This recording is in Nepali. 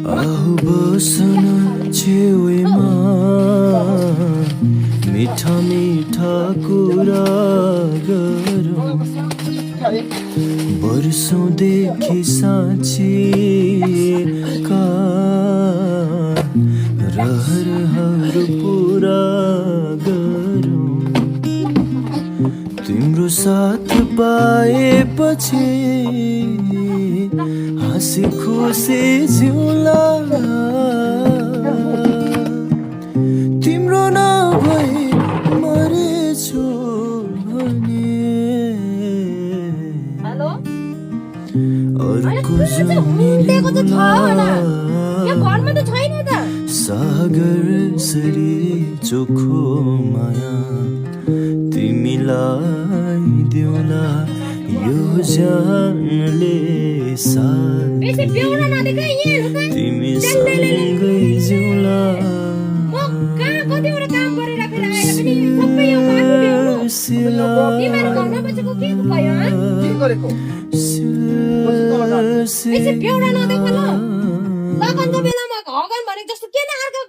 आहो बसन छेउमा मिठा मिठा कुरा गरौँ वर्षौँदेखि साँचिएका रहरहरू पुरा गरौँ तिम्रो साथ पाएपछि हाँसी खुसी जिउला तिम्रो नभई मरेछु भने अर्को सागर सरी चोखो माया तिमीलाई दिउला यो जानले साथ तिमी सँगै जिउला बेलामा घगन भनेको जस्तो के न अर्को